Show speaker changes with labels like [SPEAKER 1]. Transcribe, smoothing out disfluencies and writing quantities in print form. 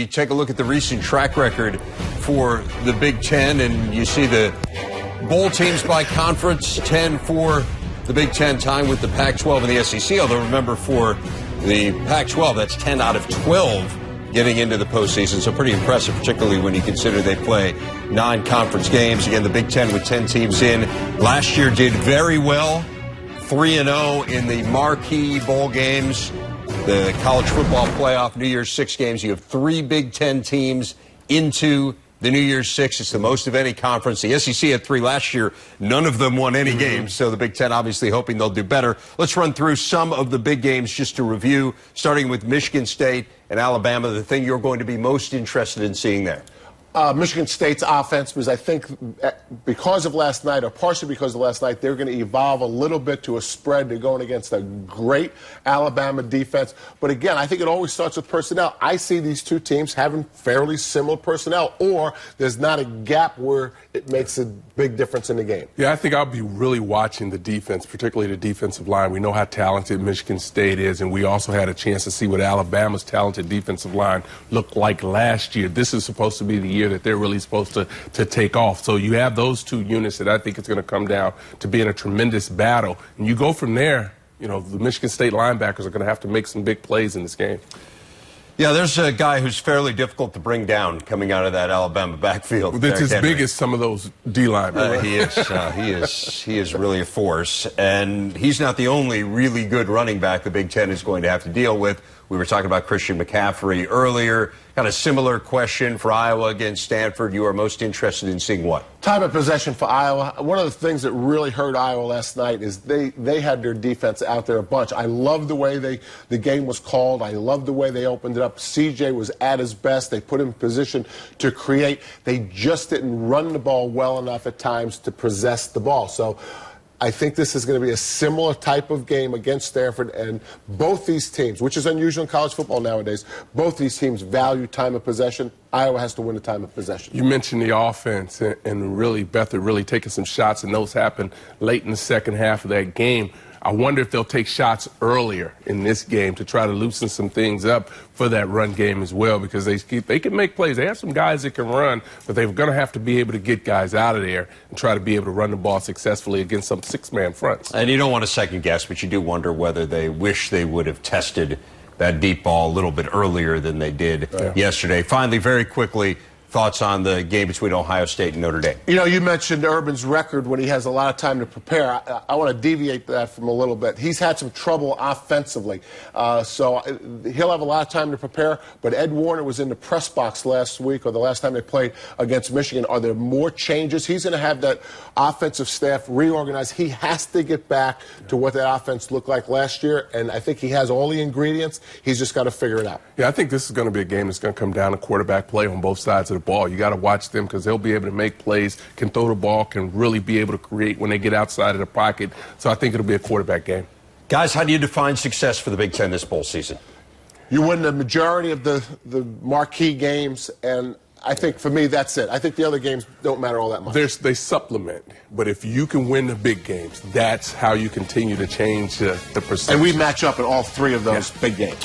[SPEAKER 1] You take a look at the recent track record for the Big Ten, and you see the bowl teams by conference, 10 for the Big Ten, tying with the Pac-12 and the SEC. Although remember, for the Pac-12, that's 10 out of 12 getting into the postseason. So pretty impressive, particularly when you consider they play non-conference games. Again, the Big Ten with 10 teams in. Last year did very well, 3-0 in the marquee bowl games. The college football playoff, New Year's Six games, you have 3 Big Ten teams into the New Year's Six. It's the most of any conference. The SEC had 3 last year. None of them won any games, so the Big Ten obviously hoping they'll do better. Let's run through some of the big games just to review, starting with Michigan State and Alabama, the thing you're going to be most interested in seeing there.
[SPEAKER 2] Michigan State's offense, because I think because of last night, or partially because of last night, they're going to evolve a little bit to a spread. They're going against a great Alabama defense. But again, I think it always starts with personnel. I see these two teams having fairly similar personnel, or there's not a gap where it makes a big difference in the game.
[SPEAKER 3] Yeah, I think I'll be really watching the defense, particularly the defensive line. We know how talented Michigan State is, and we also had a chance to see what Alabama's talented defensive line looked like last year. This is supposed to be the year that they're really supposed to take off. So you have those two units that I think it's going to come down to being a tremendous battle. And you go from there, you know, the Michigan State linebackers are going to have to make some big plays in this game.
[SPEAKER 1] Yeah, there's a guy who's fairly difficult to bring down coming out of that Alabama backfield.
[SPEAKER 3] Well, that's as big as some of those D linemen.
[SPEAKER 1] He is really a force, and he's not the only really good running back the Big Ten is going to have to deal with. We were talking about Christian McCaffrey earlier. Got a similar question for Iowa against Stanford. You are most interested in seeing what?
[SPEAKER 2] Time of possession for Iowa. One of the things that really hurt Iowa last night is they had their defense out there a bunch. I love the way the game was called. I love the way they opened it up. CJ was at his best. They put him in position to create. They just didn't run the ball well enough at times to possess the ball. So I think this is going to be a similar type of game against Stanford, and both these teams, which is unusual in college football nowadays, both these teams value time of possession. Iowa has to win the time of possession.
[SPEAKER 3] You mentioned the offense, and really, Beathard really taking some shots, and those happened late in the second half of that game. I wonder if they'll take shots earlier in this game to try to loosen some things up for that run game as well, because they can make plays. They have some guys that can run, but they're going to have to be able to get guys out of there and try to be able to run the ball successfully against some 6-man fronts.
[SPEAKER 1] And you don't want to second guess, but you do wonder whether they wish they would have tested that deep ball a little bit earlier than they did yesterday. Finally, very quickly, thoughts on the game between Ohio State and Notre Dame?
[SPEAKER 2] You know, you mentioned Urban's record when he has a lot of time to prepare. I want to deviate that from a little bit. He's had some trouble offensively, so he'll have a lot of time to prepare. But Ed Warner was in the press box last week, or the last time they played against Michigan. Are there more changes? He's going to have that offensive staff reorganized. He has to get back to what that offense looked like last year, and I think he has all the ingredients. He's just got to figure it out.
[SPEAKER 3] Yeah, I think this is going to be a game that's going to come down to quarterback play on both sides of the ball. You got to watch them because they'll be able to make plays, can throw the ball, can really be able to create when they get outside of the pocket. So I think it'll be a quarterback game.
[SPEAKER 1] Guys, how do you define success for the Big Ten this bowl season?
[SPEAKER 2] You win the majority of the marquee games, and I think for me that's it. I think the other games don't matter all that much.
[SPEAKER 3] They supplement, but if you can win the big games, that's how you continue to change the percentage.
[SPEAKER 2] And we match up in all 3 of those big games.